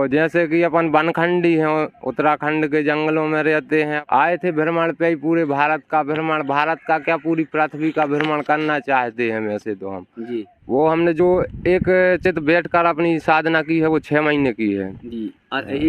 जैसे कि अपन बनखंडी हैं, उत्तराखंड के जंगलों में रहते हैं, आए थे भ्रमण पे ही पूरे भारत का भ्रमण, भारत का क्या पूरी पृथ्वी का भ्रमण करना चाहते हैं वैसे तो हम जी। वो हमने जो एक चित बैठकर अपनी साधना की है वो 6 महीने की है जी।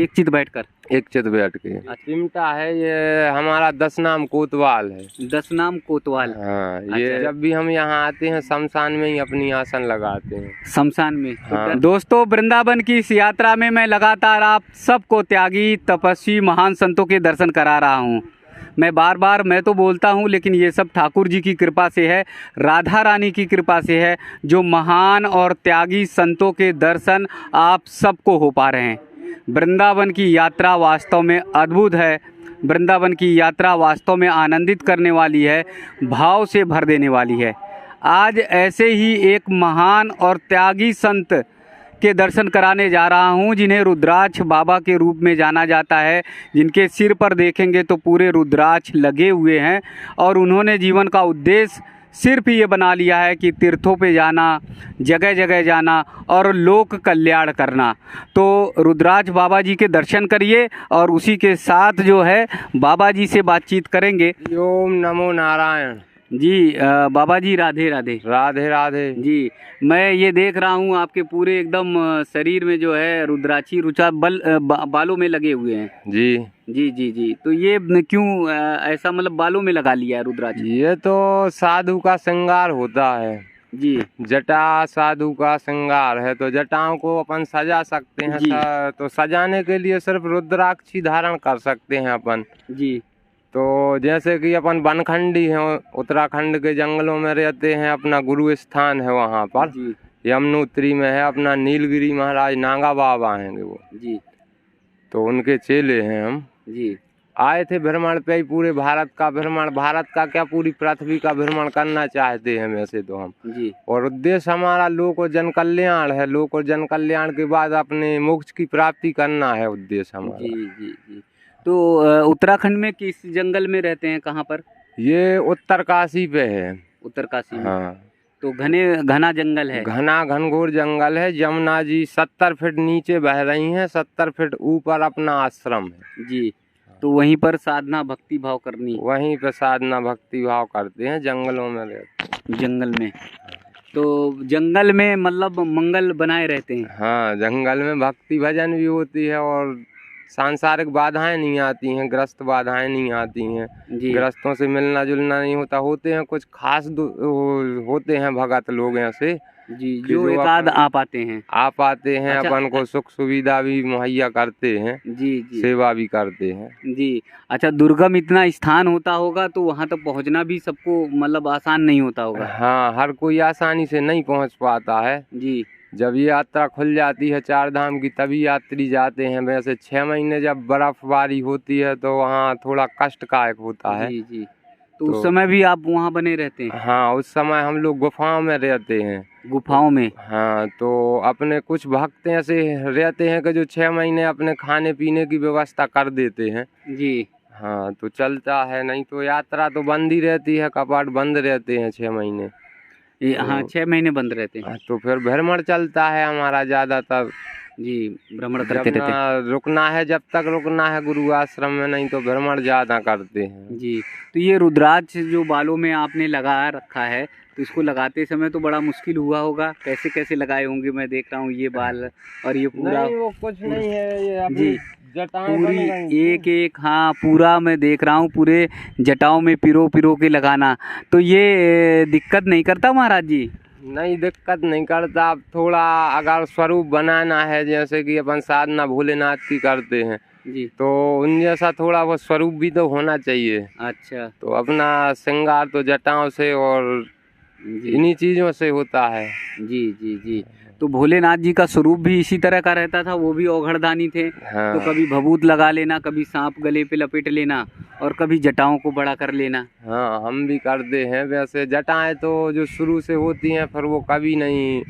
एक चित बैठकर, एक चित बैठ के। चिमटा है ये हमारा 10 नाम कोतवाल है। 10 नाम कोतवाल। हाँ, ये जब भी हम यहाँ आते हैं शमशान में ही अपनी आसन लगाते हैं। शमशान में। हाँ। दोस्तों, वृंदावन की इस यात्रा में मैं लगातार आप सबको त्यागी, तपस्वी, महान संतों के दर्शन करा रहा हूँ। मैं तो बोलता हूँ, लेकिन ये सब ठाकुर जी की कृपा से है, राधा रानी की कृपा से है, जो महान और त्यागी संतों के दर्शन आप सबको हो पा रहे हैं। वृंदावन की यात्रा वास्तव में अद्भुत है। वृंदावन की यात्रा वास्तव में आनंदित करने वाली है, भाव से भर देने वाली है। आज ऐसे ही एक महान और त्यागी संत के दर्शन कराने जा रहा हूं, जिन्हें रुद्राक्ष बाबा के रूप में जाना जाता है, जिनके सिर पर देखेंगे तो पूरे रुद्राक्ष लगे हुए हैं और उन्होंने जीवन का उद्देश्य सिर्फ ये बना लिया है कि तीर्थों पे जाना, जगह जगह जाना और लोक कल्याण करना। तो रुद्राक्ष बाबा जी के दर्शन करिए और उसी के साथ जो है बाबा जी से बातचीत करेंगे। ओम नमो नारायण जी। बाबा जी राधे राधे। राधे राधे जी। मैं ये देख रहा हूँ आपके पूरे एकदम शरीर में जो है रुद्राक्षी रुचा बालों में लगे हुए हैं। जी जी जी जी। तो ये क्यों ऐसा मतलब बालों में लगा लिया है रुद्राक्ष? ये तो साधु का श्रृंगार होता है जी। जटा साधु का श्रृंगार है, तो जटाओं को अपन सजा सकते हैं। तो सजाने के लिए सिर्फ रुद्राक्ष धारण कर सकते हैं अपन जी। तो जैसे कि अपन बनखंडी हैं, उत्तराखंड के जंगलों में रहते हैं, अपना गुरु स्थान है वहाँ पर यमुनोत्री में है, अपना नीलगिरी महाराज नागा बाबा हैं वो जी। तो उनके चेले हैं हम जी। आए थे भ्रमण पे ही पूरे भारत का भ्रमण, भारत का क्या पूरी पृथ्वी का भ्रमण करना चाहते हैं वैसे तो हम जी। और उद्देश्य हमारा लोक और जन कल्याण है। लोक और जन कल्याण के बाद अपने मोक्ष की प्राप्ति करना है उद्देश्य हमारा। जी जी जी। तो उत्तराखंड में किस जंगल में रहते हैं, कहाँ पर? ये उत्तरकाशी पे है। उत्तरकाशी में। हाँ। तो घना जंगल है, घना घनघोर जंगल है। यमुना जी 70 फीट नीचे बह रही हैं, 70 फीट ऊपर अपना आश्रम है जी। तो वहीं पर साधना भक्ति भाव करनी, वहीं पे साधना भक्ति भाव करते हैं, जंगलों में रहते जंगल में। तो जंगल में मतलब मंगल बनाए रहते हैं। हाँ, जंगल में भक्ति भजन भी होती है और सांसारिक बाधाएं नहीं आती हैं, ग्रस्त बाधाएं नहीं आती हैं। ग्रस्तों से मिलना जुलना नहीं होता। होते हैं कुछ खास होते हैं भगत लोग ऐसे जी, जो एकाध आ पाते हैं। अच्छा, अपन को सुख सुविधा भी मुहैया करते हैं। जी जी। सेवा भी करते हैं। जी। अच्छा, दुर्गम इतना स्थान होता होगा तो वहाँ तक पहुँचना भी सबको मतलब आसान नहीं होता होगा। हाँ, हर कोई आसानी से नहीं पहुँच पाता है। जी। जब ये यात्रा खुल जाती है 4 धाम की तभी यात्री जाते हैं। वैसे 6 महीने जब बर्फबारी होती है तो वहाँ थोड़ा कष्टदायक होता है। जी जी। तो उस समय भी आप वहाँ बने रहते हैं? हाँ, उस समय हम लोग गुफाओं में रहते हैं। गुफाओं में? हाँ, तो अपने कुछ भक्त ऐसे रहते हैं कि जो 6 महीने अपने खाने पीने की व्यवस्था कर देते हैं। जी हाँ, तो चलता है, नहीं तो यात्रा तो बंद ही रहती है, कपाट बंद रहते हैं 6 महीने। हाँ, 6 महीने बंद रहते हैं। तो फिर भ्रमण चलता है हमारा ज़्यादातर। जी, भ्रमण करते रहते हैं। रुकना है जब तक रुकना है गुरु आश्रम में, नहीं तो भ्रमण ज़्यादा करते हैं। जी। तो ये रुद्राक्ष जो बालों में आपने लगा रखा है, तो इसको लगाते समय तो बड़ा मुश्किल हुआ होगा। कैसे कैसे लगाए होंगे? मैं देख रहा हूँ ये बाल और ये पूरा। नहीं, वो कुछ नहीं है, ये जी पूरी एक एक, हाँ पूरा मैं देख रहा हूँ, पूरे जटाओं में पिरो पिरो के लगाना। तो ये दिक्कत नहीं करता महाराज जी? नहीं, दिक्कत नहीं करता। अब थोड़ा अगर स्वरूप बनाना है, जैसे कि अपन साधना भोलेनाथ की करते हैं जी, तो उन जैसा थोड़ा वो स्वरूप भी तो होना चाहिए। अच्छा। तो अपना श्रृंगार तो जटाओं से और इन्हीं चीज़ों से होता है। जी जी जी। तो भोलेनाथ जी का स्वरूप भी इसी तरह का रहता था? वो भी औघड़दानी थे। हाँ। तो कभी भभूत लगा लेना, कभी सांप गले पे लपेट लेना और कभी जटाओं को बड़ा कर लेना। हाँ, हम भी करते हैं। वैसे जटाएं तो जो शुरू से होती हैं, फिर वो कभी नहीं,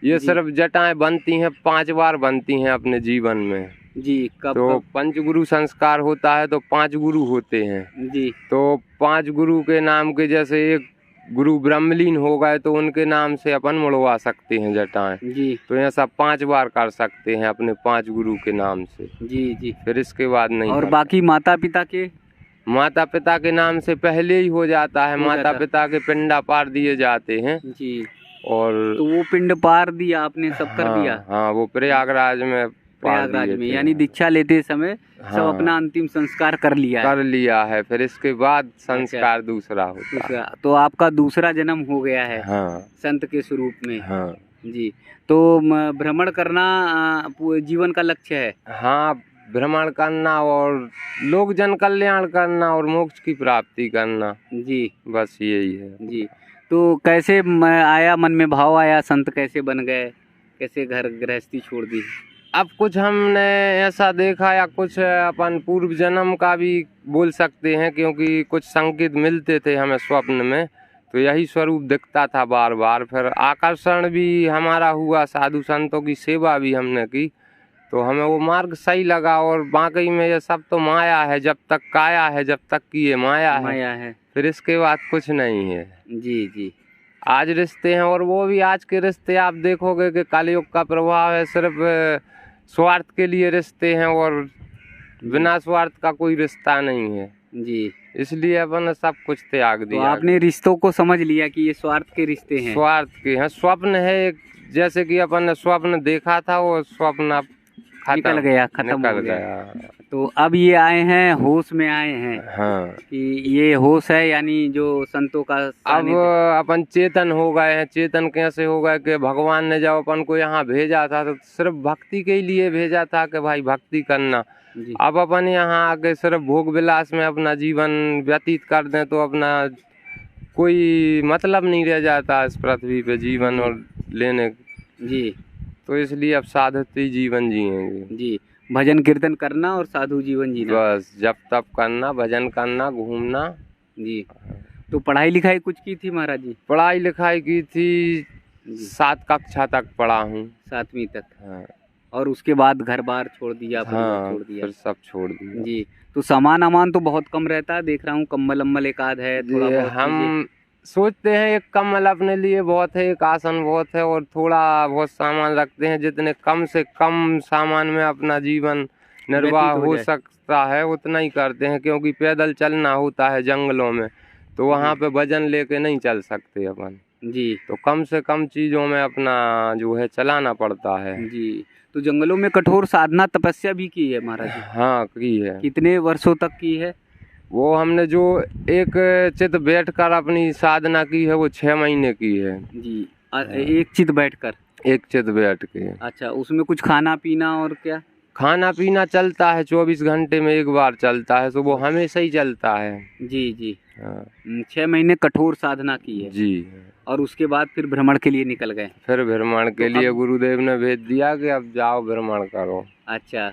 ये सिर्फ जटाएं बनती हैं 5 बार बनती हैं अपने जीवन में। जी। तो 5 गुरु संस्कार होता है, तो 5 गुरु होते हैं जी। तो 5 गुरु के नाम के जैसे एक गुरु ब्रह्मलीन हो गए तो उनके नाम से अपन मुड़वा सकते हैं जटाएं जी। तो ये सब 5 बार कर सकते हैं अपने 5 गुरु के नाम से जी जी। फिर इसके बाद नहीं। और बाकी माता पिता के नाम से पहले ही हो जाता है। माता पिता के पिंडा पार दिए जाते हैं जी। और तो वो पिंड पार दिया आपने, सब कर दिया? हाँ, वो प्रयागराज में यानी दीक्षा लेते समय सब अपना अंतिम संस्कार कर लिया है। फिर इसके बाद संस्कार दूसरा होता है। तो आपका दूसरा जन्म हो गया है संत के स्वरूप में। जी। तो भ्रमण करना जीवन का लक्ष्य है? हाँ, भ्रमण करना और लोक जन कल्याण करना और मोक्ष की प्राप्ति करना। जी, बस यही है। जी। तो कैसे आया मन में भाव आया, संत कैसे बन गए, कैसे घर गृहस्थी छोड़ दी? अब कुछ हमने ऐसा देखा या कुछ अपन पूर्व जन्म का भी बोल सकते हैं, क्योंकि कुछ संकेत मिलते थे हमें स्वप्न में, तो यही स्वरूप दिखता था बार बार। फिर आकर्षण भी हमारा हुआ, साधु संतों की सेवा भी हमने की, तो हमें वो मार्ग सही लगा। और बाकी में ये सब तो माया है, जब तक काया है, जब तक कि ये माया है, फिर इसके बाद कुछ नहीं है। जी जी। आज रिश्ते हैं, और वो भी आज के रिश्ते आप देखोगे कि कलयुग का प्रभाव है, सिर्फ स्वार्थ के लिए रिश्ते हैं और बिना स्वार्थ का कोई रिश्ता नहीं है। जी। इसलिए अपन सब कुछ त्याग दिया। तो आपने रिश्तों को समझ लिया कि ये स्वार्थ के रिश्ते हैं? स्वार्थ के हैं, स्वप्न है एक, जैसे कि अपन ने स्वप्न देखा था, वो स्वप्न अब खत्म हो गया। तो अब ये आए हैं, होश में आए हैं। हाँ, कि ये होश है, यानी जो संतों का अब अपन चेतन हो गए हैं। चेतन कैसे हो गए कि भगवान ने जब अपन को यहाँ भेजा था तो सिर्फ भक्ति के लिए भेजा था कि भाई भक्ति करना। अब अपन यहाँ आके सिर्फ भोग विलास में अपना जीवन व्यतीत कर दें तो अपना कोई मतलब नहीं रह जाता इस पृथ्वी पे जीवन और लेने। जी। तो इसलिए अब साधुती जीवन जिएंगे। जी, भजन कीर्तन करना और साधु जीवन जीना। बस जप तप करना, भजन करना, घूमना। जी। तो पढ़ाई लिखाई कुछ की थी महाराज जी? पढ़ाई लिखाई की थी, 7 कक्षा तक पढ़ा हूँ। 7वीं तक? हाँ। और उसके बाद घर बार छोड़ दिया? हाँ, छोड़ दिया। फिर सब छोड़ दिया। जी। तो सामान अमान तो बहुत कम रहता है, देख रहा हूँ कम्बल अम्बल एक आध है, थोड़ा बहुत। हम सोचते हैं एक कम्बल अपने लिए बहुत है, एक आसन बहुत है, और थोड़ा बहुत सामान रखते हैं। जितने कम से कम सामान में अपना जीवन निर्वाह हो सकता है उतना ही करते हैं, क्योंकि पैदल चलना होता है जंगलों में, तो वहाँ पे वजन लेके नहीं चल सकते अपन। जी। तो कम से कम चीज़ों में अपना जो है चलाना पड़ता है। जी। तो जंगलों में कठोर साधना तपस्या भी की है महाराज जी? हाँ, की है। कितने वर्षों तक की है? वो हमने जो एक चित बैठकर अपनी साधना की है वो 6 महीने की है। जी। एक चित बैठकर? एक चित बैठ के। अच्छा, उसमें कुछ खाना पीना और क्या? खाना पीना चलता है, 24 घंटे में एक बार चलता है, तो वो हमेशा ही चलता है। जी जी। हाँ। 6 महीने कठोर साधना की है? जी। और उसके बाद फिर भ्रमण के लिए निकल गए? फिर भ्रमण के लिए गुरुदेव ने भेज दिया कि अब जाओ भ्रमण करो। अच्छा,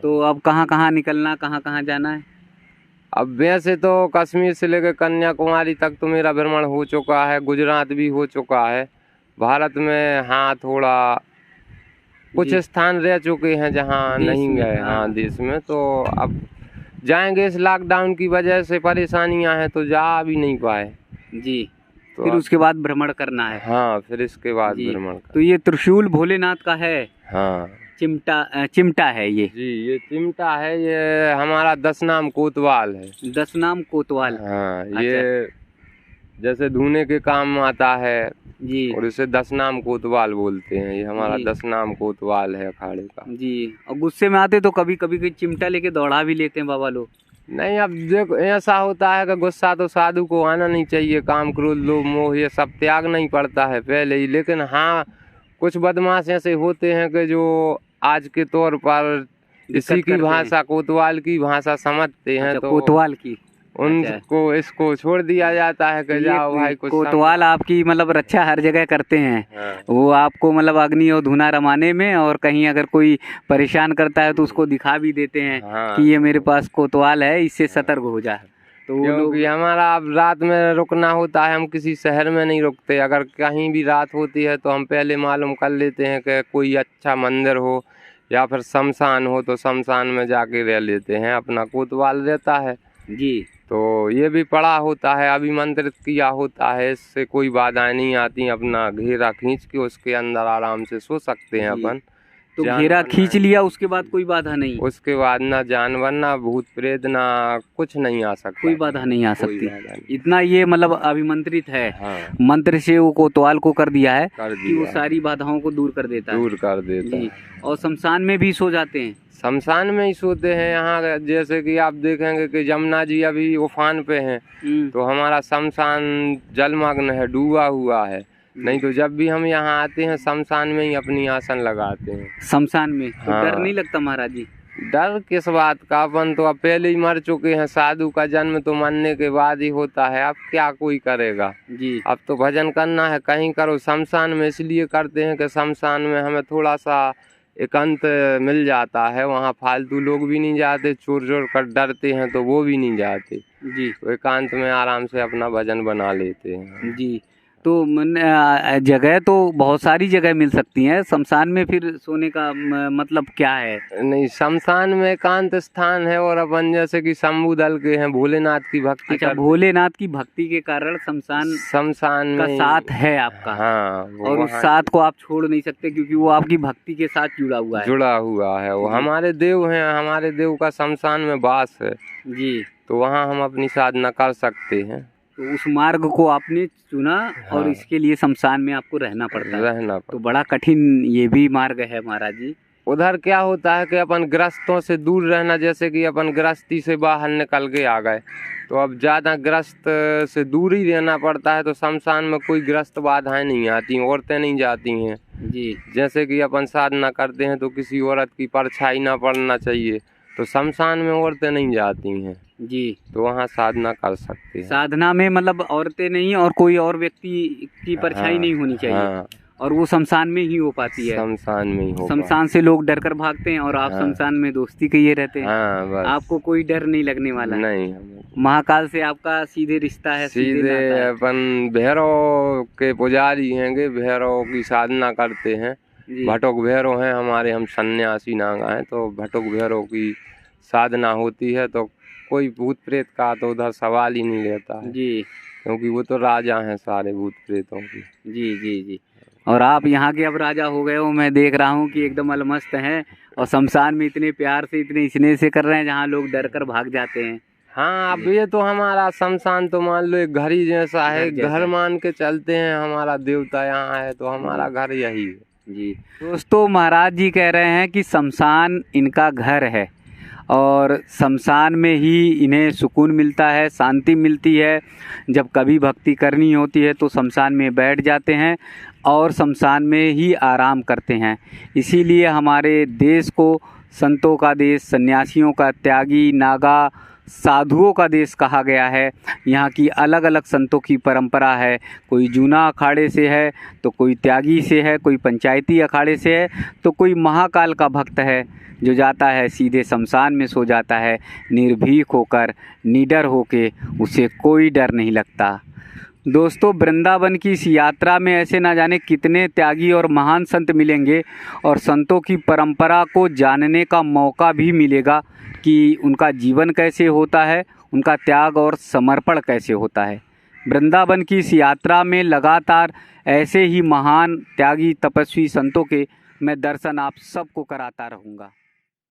तो अब कहाँ कहाँ निकलना, कहाँ कहाँ जाना है? अब वैसे तो कश्मीर से लेकर कन्याकुमारी तक तो मेरा भ्रमण हो चुका है, गुजरात भी हो चुका है। भारत में हाँ थोड़ा कुछ स्थान रह चुके हैं जहाँ नहीं गए। हाँ, देश में तो अब जाएंगे। इस लॉकडाउन की वजह से परेशानियां हैं तो जा भी नहीं पाए। जी। तो फिर उसके बाद भ्रमण करना है? हाँ, फिर इसके बाद भ्रमण। तो ये त्रिशूल भोलेनाथ का है? हाँ। चिमटा है ये? जी, ये चिमटा है। ये हमारा 10 नाम कोतवाल है। 10 नाम कोतवाल? हाँ। ये जैसे धुने के काम आता है जी, और इसे 10 नाम कोतवाल बोलते हैं। ये हमारा 10 नाम कोतवाल है अखाड़े का। जी। और गुस्से में आते तो कभी कभी चिमटा लेके दौड़ा भी लेते हैं बाबा लोग? नहीं, अब देखो ऐसा होता है कि गुस्सा तो साधु को आना नहीं चाहिए। काम, क्रोध, लोभ, मोह ये सब त्याग नहीं पड़ता है पहले ही। लेकिन हाँ, कुछ बदमाश ऐसे होते हैं कि जो आज के तौर पर इसी की भाषा, कोतवाल की भाषा समझते हैं। तो कोतवाल की उनको इसको छोड़ दिया जाता है कि जाओ भाई कुछ। कोतवाल आपकी मतलब रक्षा हर जगह करते हैं। हाँ। वो आपको मतलब अग्नि और धुना रमाने में, और कहीं अगर कोई परेशान करता है तो उसको दिखा भी देते हैं। हाँ। कि ये मेरे पास कोतवाल है, इससे सतर्क हो जा। तो क्योंकि हमारा अब रात में रुकना होता है, हम किसी शहर में नहीं रुकते। अगर कहीं भी रात होती है तो हम पहले मालूम कर लेते हैं कि कोई अच्छा मंदिर हो या फिर शमशान हो, तो शमशान में जाके रह लेते हैं। अपना कोतवाल रहता है जी। तो ये भी पढ़ा होता है, अभिमंत्रित किया होता है, इससे कोई बाधाएं नहीं आती। अपना घेरा खींच के उसके अंदर आराम से सो सकते हैं अपन। तो घेरा खींच लिया उसके बाद कोई बाधा नहीं? उसके बाद ना जानवर, ना भूत प्रेत, ना कुछ नहीं आ सकता, कोई बाधा नहीं आ सकती। इतना ये मतलब अभिमंत्रित है। हाँ। मंत्र से वो कोतवाल को कर दिया है कि वो है। सारी बाधाओं को दूर कर देता है। और शमशान में भी सो जाते हैं? शमशान में ही सोते हैं। यहाँ जैसे कि आप देखेंगे कि जमुना जी अभी उफान पे हैं, तो हमारा शमशान जलमग्न है, डूबा हुआ है। नहीं तो जब भी हम यहाँ आते हैं शमशान में ही अपनी आसन लगाते हैं। शमशान में तो हाँ। डर नहीं लगता महाराज जी? डर किस बात का, अपन तो अब पहले ही मर चुके हैं। साधु का जन्म तो मरने के बाद ही होता है, अब क्या कोई करेगा जी। अब तो भजन करना है, कहीं करो। शमशान में इसलिए करते हैं कि शमशान में हमें थोड़ा सा एकांत मिल जाता है, वहाँ फालतू लोग भी नहीं जाते, चोर चोर कर डरते हैं तो वो भी नहीं जाते जी। तो एकांत में आराम से अपना भजन बना लेते हैं जी। तो जगह तो बहुत सारी जगह मिल सकती हैं, शमशान में फिर सोने का मतलब क्या है? नहीं, शमशान में एकांत स्थान है, और अपन जैसे कि शंभू दल के हैं, भोलेनाथ की भक्ति। अच्छा, भोलेनाथ की भक्ति के कारण शमशान का साथ है आपका। हाँ, और उस साथ को आप छोड़ नहीं सकते क्योंकि वो आपकी भक्ति के साथ जुड़ा हुआ है। वो हमारे देव हैं, हमारे देव का शमशान में वास है जी। तो वहाँ हम अपनी साधना कर सकते हैं। तो उस मार्ग को आपने चुना। हाँ। और इसके लिए शमशान में आपको रहना पड़ता है। तो बड़ा कठिन ये भी मार्ग है महाराज जी। उधर क्या होता है कि अपन ग्रस्तों से दूर रहना, जैसे कि अपन गृहस्थी से बाहर निकल के आ गए, तो अब ज़्यादा ग्रस्त से दूर ही रहना पड़ता है। तो शमशान में कोई ग्रस्त बाधाएं नहीं आती, औरतें नहीं जाती हैं जी। जैसे कि अपन साधना करते हैं तो किसी औरत की परछाई ना पड़ना चाहिए, तो शमशान में औरतें नहीं जाती हैं जी। तो वहाँ साधना कर सकते हैं। साधना में मतलब औरतें नहीं और कोई और व्यक्ति की परछाई नहीं होनी चाहिए। हाँ। और वो शमशान में ही हो पाती है। शमशान में ही हो। शमशान से लोग डर कर भागते हैं और आप शमशान में दोस्ती किए रहते हैं। हाँ, बस। आपको कोई डर नहीं लगने वाला? नहीं। महाकाल से आपका सीधे रिश्ता है? सीधे अपन भैरव के पुजारी हैं, भैरव की साधना करते हैं। भटोक भैरव हैं हमारे, हम सन्यासी नागा हैं, तो भटोक भैरव की साधना होती है। तो कोई भूत प्रेत का तो उधर सवाल ही नहीं रहता है जी, क्योंकि वो तो राजा हैं सारे भूत प्रेतों की जी जी जी। और आप यहाँ के अब राजा हो गए हो, मैं देख रहा हूँ कि एकदम अलमस्त हैं और शमशान में इतने प्यार से, इतने स्नेह से कर रहे हैं जहाँ लोग डर कर भाग जाते हैं। हाँ, अब ये तो हमारा शमशान तो मान लो एक घर ही जैसा है, घर मान के चलते हैं। हमारा देवता यहाँ है तो हमारा घर यही है जी। दोस्तों, महाराज जी कह रहे हैं कि शमशान इनका घर है और शमशान में ही इन्हें सुकून मिलता है, शांति मिलती है। जब कभी भक्ति करनी होती है तो शमशान में बैठ जाते हैं और शमशान में ही आराम करते हैं। इसीलिए हमारे देश को संतों का देश, सन्यासियों का, त्यागी, नागा, साधुओं का देश कहा गया है। यहाँ की अलग अलग संतों की परंपरा है। कोई जूना अखाड़े से है तो कोई त्यागी से है, कोई पंचायती अखाड़े से है तो कोई महाकाल का भक्त है जो जाता है सीधे शमशान में सो जाता है निर्भीक होकर, निडर होके। उसे कोई डर नहीं लगता। दोस्तों, वृंदावन की इस यात्रा में ऐसे ना जाने कितने त्यागी और महान संत मिलेंगे और संतों की परंपरा को जानने का मौका भी मिलेगा कि उनका जीवन कैसे होता है, उनका त्याग और समर्पण कैसे होता है। वृंदावन की इस यात्रा में लगातार ऐसे ही महान त्यागी तपस्वी संतों के मैं दर्शन आप सबको कराता रहूँगा।